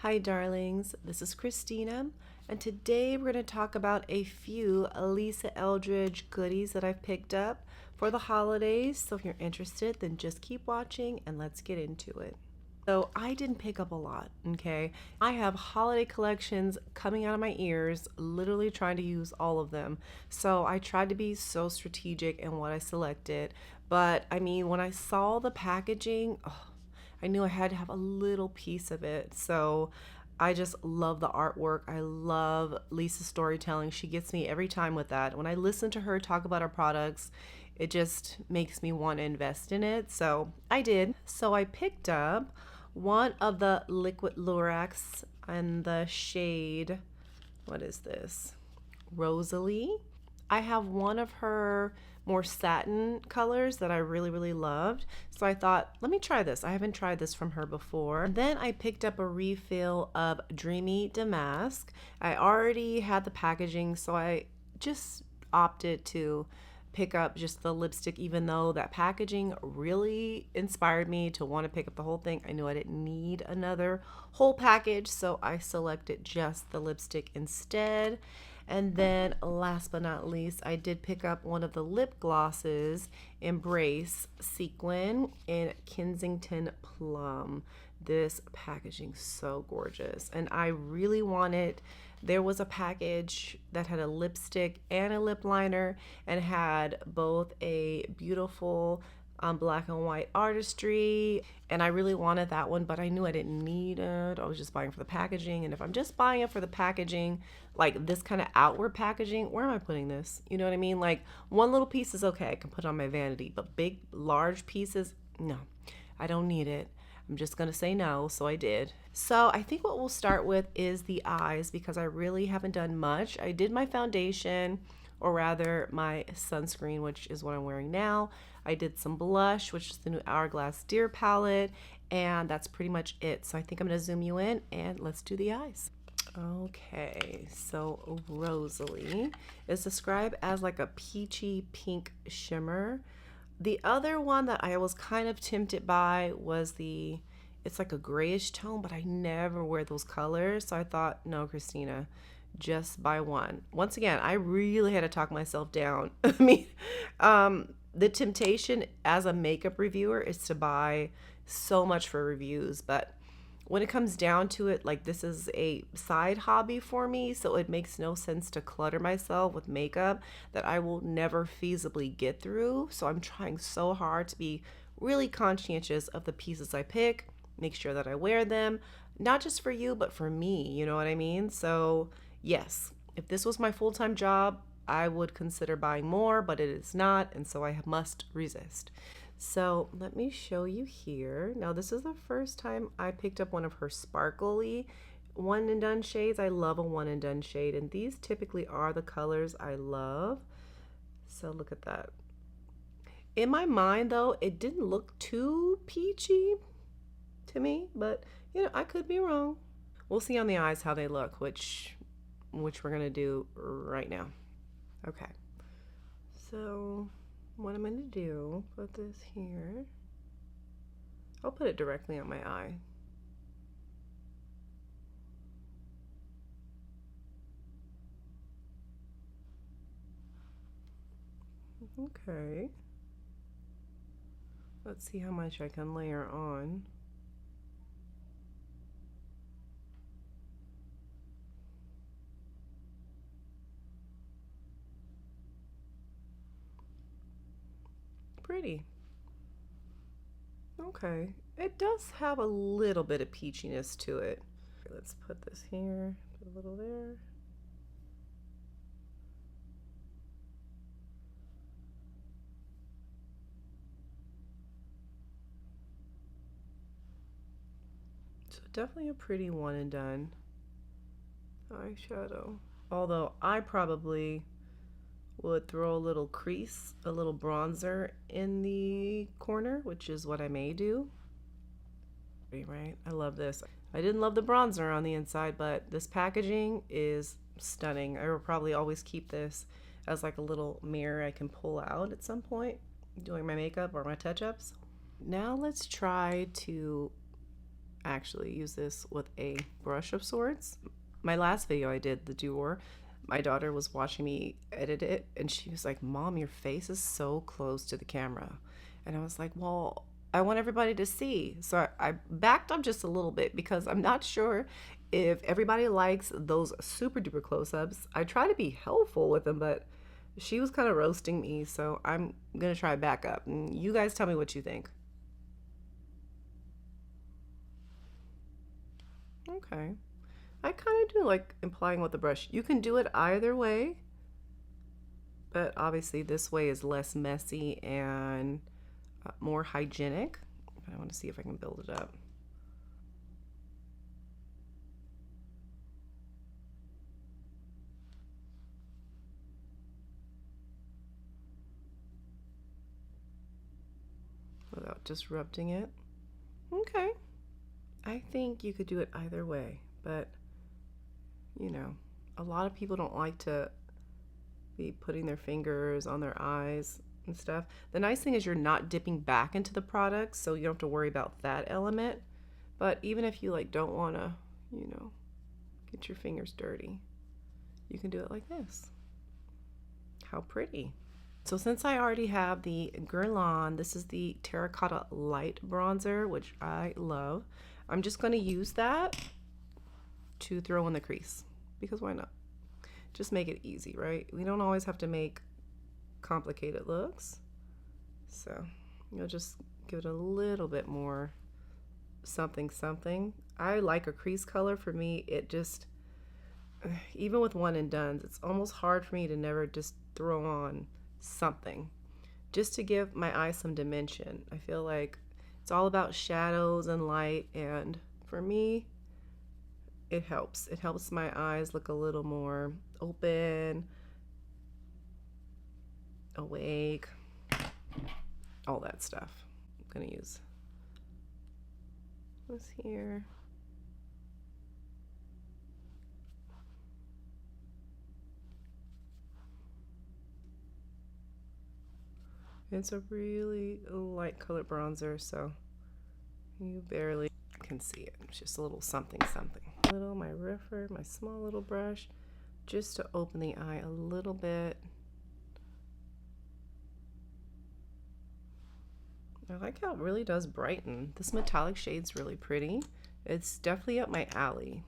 Hi darlings, this is Christina, and today we're going to talk about a few Lisa Eldridge goodies that I've picked up for the holidays. So if you're interested, then just keep watching and let's get into it. So I didn't pick up a lot, okay? I have holiday collections coming out of my ears, literally trying to use all of them. So I tried to be so strategic in what I selected. But I mean, when I saw the packaging, I knew I had to have a little piece of it. So I just love the artwork. I love Lisa's storytelling. She gets me every time with that. When I listen to her talk about her products, it just makes me want to invest in it. So I did. So I picked up one of the Liquid Lurex and the shade, what is this? Rosalie. I have one of her more satin colors that I really loved. So I thought, let me try this. I haven't tried this from her before. And then I picked up a refill of Dreamy Damask. I already had the packaging, so I just opted to pick up just the lipstick, even though that packaging really inspired me to want to pick up the whole thing. I knew I didn't need another whole package, so I selected just the lipstick instead. And then last but not least, I did pick up one of the lip glosses, Embrace Sequin in Kensington Plum. This packaging so gorgeous, and I really wanted, there was a package that had a lipstick and a lip liner and had both a beautiful black and white artistry, and I really wanted that one, but I knew I didn't need it. I was just buying for the packaging, and if I'm just buying it for the packaging, like this kind of outward packaging, where am I putting this? You know what I mean? Like one little piece is okay, I can put on my vanity, but big large pieces, no, I don't need it. I'm just gonna say no, so I did. So I think what we'll start with is the eyes, because I really haven't done much. I did my foundation, or rather my sunscreen, which is what I'm wearing now. I did some blush, which is the new Hourglass Deer palette, and that's pretty much it. So I think I'm gonna zoom you in and let's do the eyes. Okay, so Rosalie is described as like a peachy pink shimmer. The other one that I was kind of tempted by was it's like a grayish tone, but I never wear those colors. So I thought, no, Christina, just buy one. Once again, I really had to talk myself down. I mean, the temptation as a makeup reviewer is to buy so much for reviews, but when it comes down to it, like this is a side hobby for me, so it makes no sense to clutter myself with makeup that I will never feasibly get through. So I'm trying so hard to be really conscientious of the pieces I pick, make sure that I wear them, not just for you, but for me, you know what I mean? So yes, if this was my full-time job, I would consider buying more, but it is not, and so I must resist. So let me show you here. Now this is the first time I picked up one of her sparkly one and done shades. I love a one and done shade, and these typically are the colors I love. So look at that. In my mind though, it didn't look too peachy to me, but you know, I could be wrong. We'll see on the eyes how they look, which we're gonna do right now. Okay, so what I'm going to do, put this here. I'll put it directly on my eye. Okay. Let's see how much I can layer on. Pretty. Okay. It does have a little bit of peachiness to it. Let's put this here, put a little there. So definitely a pretty one and done eyeshadow. Although I probably would throw a little crease, a little bronzer in the corner, which is what I may do. Right? I love this. I didn't love the bronzer on the inside, but this packaging is stunning. I will probably always keep this as like a little mirror I can pull out at some point doing my makeup or my touch-ups. Now let's try to actually use this with a brush of sorts. My last video I did, the Dior, my daughter was watching me edit it and she was like, Mom, your face is so close to the camera. And I was like, well, I want everybody to see. So I backed up just a little bit because I'm not sure if everybody likes those super duper close-ups. I try to be helpful with them, but she was kind of roasting me. So I'm going to try back up. And you guys tell me what you think. Okay. I kind of do like applying with the brush. You can do it either way, but obviously this way is less messy and more hygienic. I want to see if I can build it up. Without disrupting it. Okay. I think you could do it either way, but you know, a lot of people don't like to be putting their fingers on their eyes and stuff. The nice thing is you're not dipping back into the product, so you don't have to worry about that element. But even if you like don't want to, you know, get your fingers dirty, you can do it like this. How pretty. So since I already have the Guerlain, this is the Terracotta Light Bronzer, which I love. I'm just going to use that to throw in the crease, because why not? Just make it easy, right? We don't always have to make complicated looks. So you'll just give it a little bit more something something. I like a crease color. For me, it just, even with one and dones, it's almost hard for me to never just throw on something just to give my eye some dimension. I feel like it's all about shadows and light, and for me it helps my eyes look a little more open, awake, all that stuff. I'm gonna use this here. It's a really light colored bronzer, so you barely can see it. It's just a little something something. My Refillable, my small little brush, just to open the eye a little bit. I like how it really does brighten. This metallic shade's really pretty. It's definitely up my alley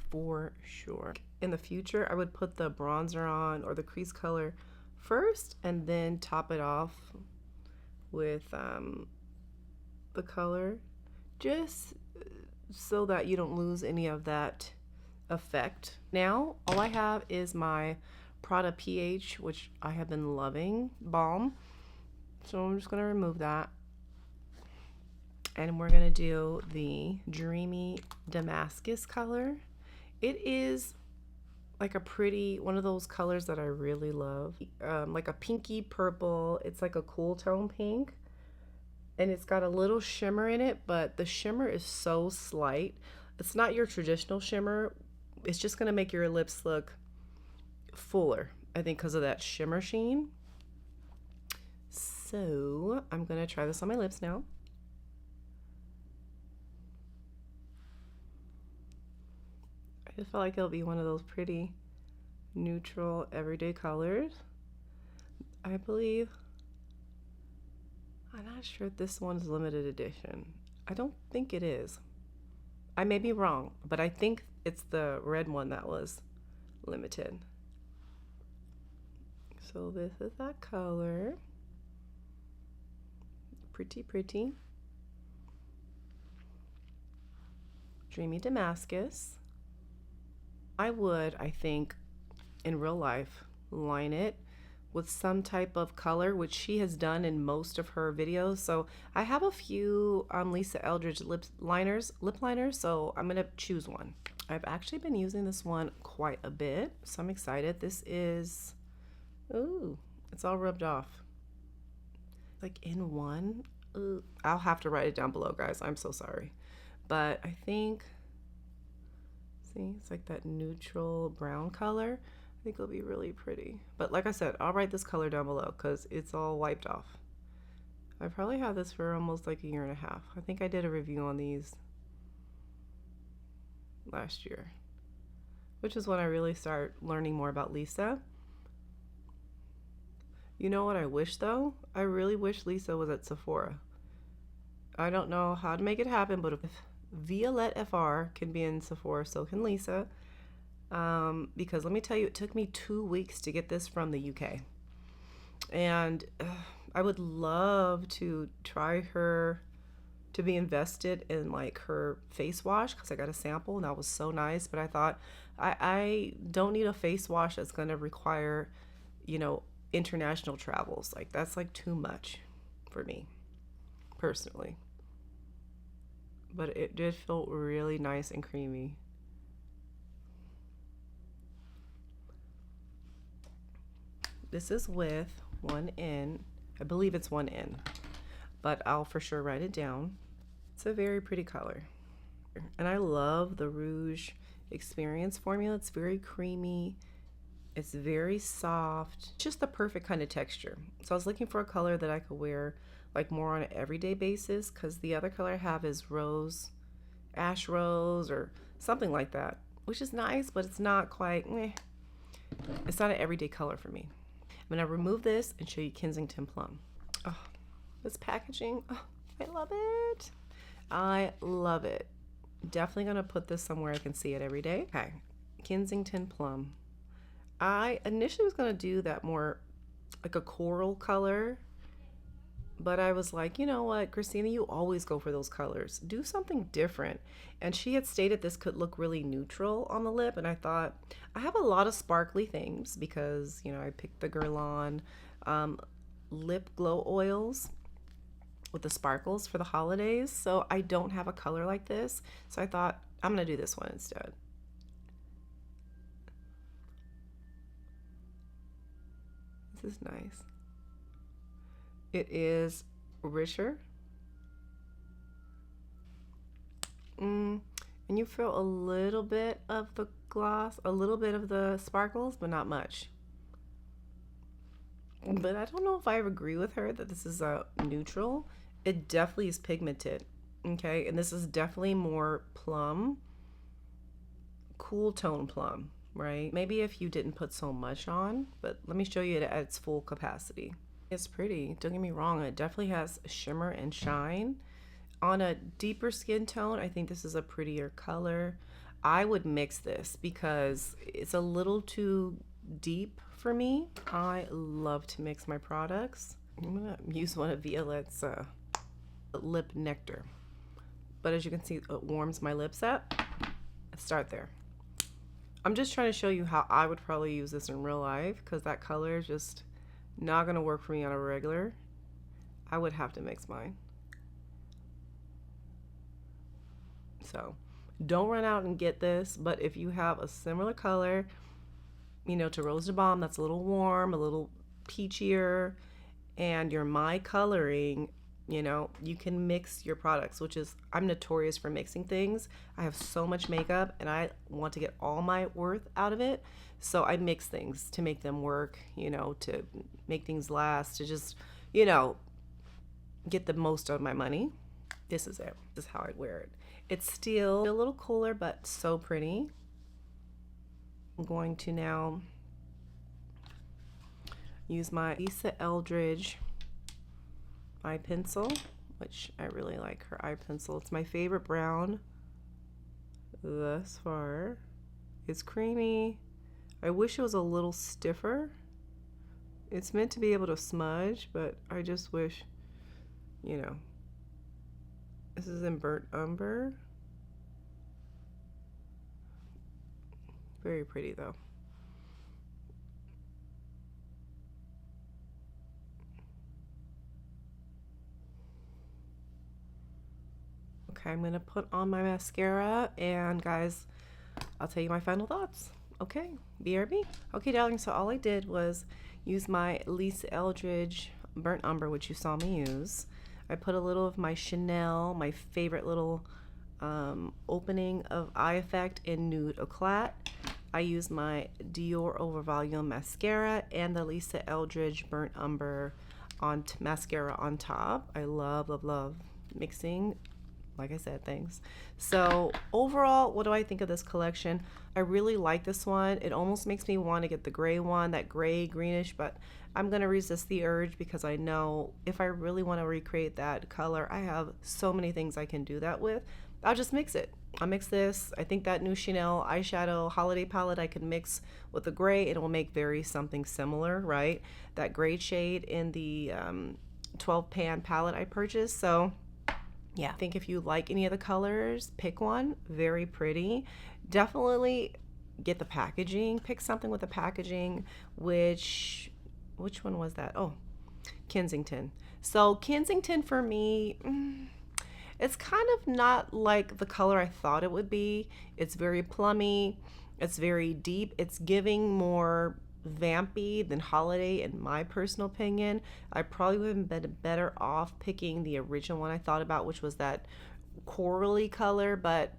for sure. In the future, I would put the bronzer on or the crease color first and then top it off with the color, just so that you don't lose any of that effect. Now all I have is my Prada PH, which I have been loving, balm. So I'm just going to remove that, and we're going to do the Dreamy Damascus color. It is like a pretty, one of those colors that I really love, like a pinky purple. It's like a cool tone pink, and it's got a little shimmer in it, but the shimmer is so slight. It's not your traditional shimmer. It's just going to make your lips look fuller, I think, because of that shimmer sheen. So I'm going to try this on my lips now. I just feel like it'll be one of those pretty neutral everyday colors. I believe, I'm not sure if this one's limited edition. I don't think it is. I may be wrong, but I think it's the red one that was limited. So this is that color. Pretty, pretty. Dreamy Damascus. I would, I think, in real life, line it with some type of color, which she has done in most of her videos. So I have a few Lisa Eldridge lip liners, so I'm gonna choose one. I've actually been using this one quite a bit, so I'm excited. This is, ooh, it's all rubbed off. Like in one. Ooh, I'll have to write it down below, guys. I'm so sorry. But I think, see, it's like that neutral brown color. I think it'll be really pretty. But like I said, I'll write this color down below because it's all wiped off. I probably had this for almost like a year and a half. I think I did a review on these last year, which is when I really started learning more about Lisa. You know what I wish though? I really wish Lisa was at Sephora. I don't know how to make it happen, but if Violette FR can be in Sephora, so can Lisa. Because let me tell you, it took me 2 weeks to get this from the UK. And I would love to try her to be invested in like her face wash, because I got a sample and that was so nice. But I thought I don't need a face wash that's going to require, you know, international travels. Like that's like too much for me personally. But it did feel really nice and creamy. This is with 1N. I believe it's 1N, but I'll for sure write it down. It's a very pretty color. And I love the Rouge Experience formula. It's very creamy. It's very soft. Just the perfect kind of texture. So I was looking for a color that I could wear like more on an everyday basis, because the other color I have is rose, ash rose or something like that, which is nice, but it's not quite, it's not an everyday color for me. I'm gonna remove this and show you Kensington Plum. Oh, this packaging, oh, I love it. I love it. Definitely gonna put this somewhere I can see it every day. Okay, Kensington Plum. I initially was gonna do that more like a coral color, but I was like, you know what, Christina, you always go for those colors. Do something different. And she had stated this could look really neutral on the lip, and I thought, I have a lot of sparkly things because, you know, I picked the Guerlain lip glow oils with the sparkles for the holidays. So I don't have a color like this. So I thought, I'm gonna do this one instead. This is nice. It is richer. And you feel a little bit of the gloss, a little bit of the sparkles, but not much. But I don't know if I agree with her that this is a neutral. It definitely is pigmented, okay? And this is definitely more plum, cool tone plum, right? Maybe if you didn't put so much on, but let me show you it at its full capacity. It's pretty, don't get me wrong, it definitely has shimmer and shine. On a deeper skin tone, I think this is a prettier color. I would mix this because it's a little too deep for me. I love to mix my products. I'm gonna use one of Violette's lip nectar. But as you can see, it warms my lips up. Let's start there. I'm just trying to show you how I would probably use this in real life, because that color is just not gonna work for me on a regular. I would have to mix mine. So don't run out and get this, but if you have a similar color, you know, to Rose de Balm that's a little warm, a little peachier, and you're my coloring, you know, you can mix your products, which is, I'm notorious for mixing things. I have so much makeup and I want to get all my worth out of it. So I mix things to make them work, you know, to make things last, to just, you know, get the most out of my money. This is it. This is how I wear it. It's still a little cooler, but so pretty. I'm going to now use my Lisa Eldridge eye pencil, which I really like her eye pencil. It's my favorite brown thus far. It's creamy. I wish it was a little stiffer. It's meant to be able to smudge, but I just wish, you know. This is in Burnt Umber. Very pretty though. Okay, I'm gonna put on my mascara, and guys, I'll tell you my final thoughts. Okay, BRB. Okay, darling, so all I did was use my Lisa Eldridge Burnt Umber, which you saw me use. I put a little of my Chanel, my favorite little opening of eye effect in Nude Eclat. I used my Dior Over Volume mascara and the Lisa Eldridge Burnt Umber on mascara on top. I love, love, love mixing like I said, things. So overall, what do I think of this collection? I really like this one. It almost makes me want to get the gray one, that gray greenish, but I'm going to resist the urge because I know if I really want to recreate that color, I have so many things I can do that with. I'll just mix it. I'll mix this. I think that new Chanel eyeshadow holiday palette I can mix with the gray. It will make very something similar, right? That gray shade in the 12 pan palette I purchased. So yeah, I think if you like any of the colors, pick one. Very pretty. Definitely get the packaging. Pick something with the packaging, which one was that? Oh, Kensington. So Kensington for me, it's kind of not like the color I thought it would be. It's very plummy. It's very deep. It's giving more vampy than holiday in my personal opinion. I probably would have been better off picking the original one I thought about, which was that corally color, but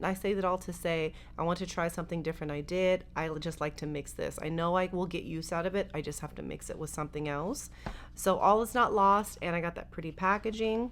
I say that all to say I want to try something different. I did. I just like to mix this. I know I will get use out of it. I just have to mix it with something else. So all is not lost, and I got that pretty packaging.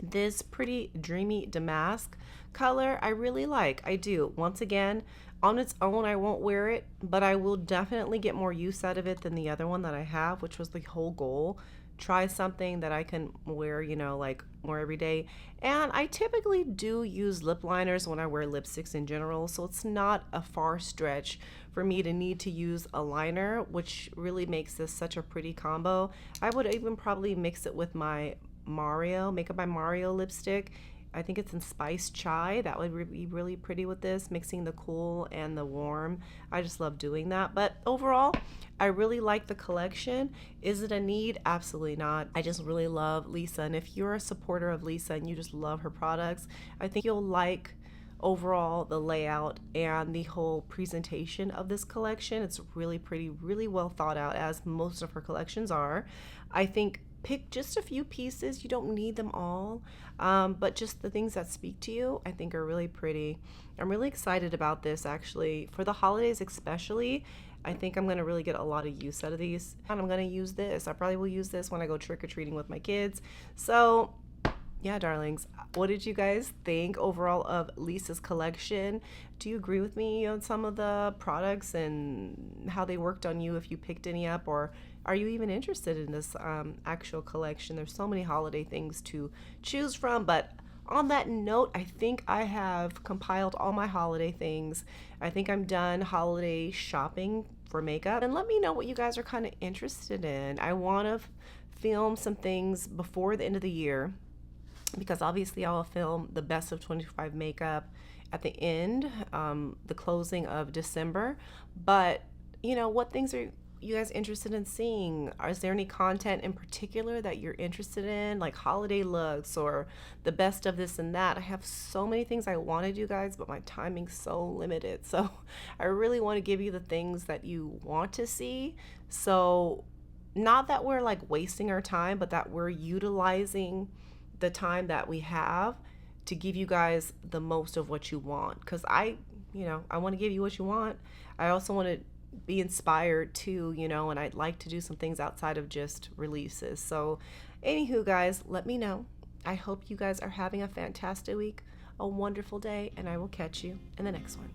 This pretty Dreamy Damask color I really like. I do. Once again, on its own I won't wear it, but I will definitely get more use out of it than the other one that I have, which was the whole goal. Try something that I can wear, you know, like more every day. And I typically do use lip liners when I wear lipsticks in general, so it's not a far stretch for me to need to use a liner, which really makes this such a pretty combo. I would even probably mix it with my Mario, Makeup by Mario lipstick. I think it's in Spice Chai. That would be really pretty with this, mixing the cool and the warm. I just love doing that. But overall, I really like the collection. Is it a need? Absolutely not. I just really love Lisa. And if you're a supporter of Lisa and you just love her products, I think you'll like overall the layout and the whole presentation of this collection. It's really pretty, really well thought out, as most of her collections are. I think pick just a few pieces. You don't need them all, but just the things that speak to you I think are really pretty. I'm really excited about this actually for the holidays especially. I think I'm going to really get a lot of use out of these, and I'm going to use this. I probably will use this when I go trick-or-treating with my kids. So yeah, darlings, what did you guys think overall of Lisa's collection? Do you agree with me on some of the products and how they worked on you if you picked any up, or are you even interested in this actual collection? There's so many holiday things to choose from, but on that note, I think I have compiled all my holiday things. I think I'm done holiday shopping for makeup, and let me know what you guys are kind of interested in. I want to film some things before the end of the year, because obviously I'll film the best of 25 makeup at the end, the closing of December. But you know, what things are you guys interested in seeing? Is there any content in particular that you're interested in, like holiday looks or the best of this and that? I have so many things I want to do, guys, but my timing's so limited. So I really want to give you the things that you want to see. So not that we're like wasting our time, but that we're utilizing the time that we have to give you guys the most of what you want. Because I want to give you what you want. I also want to be inspired too, and I'd like to do some things outside of just releases. So anywho, guys, let me know. I hope you guys are having a fantastic week, a wonderful day, and I will catch you in the next one.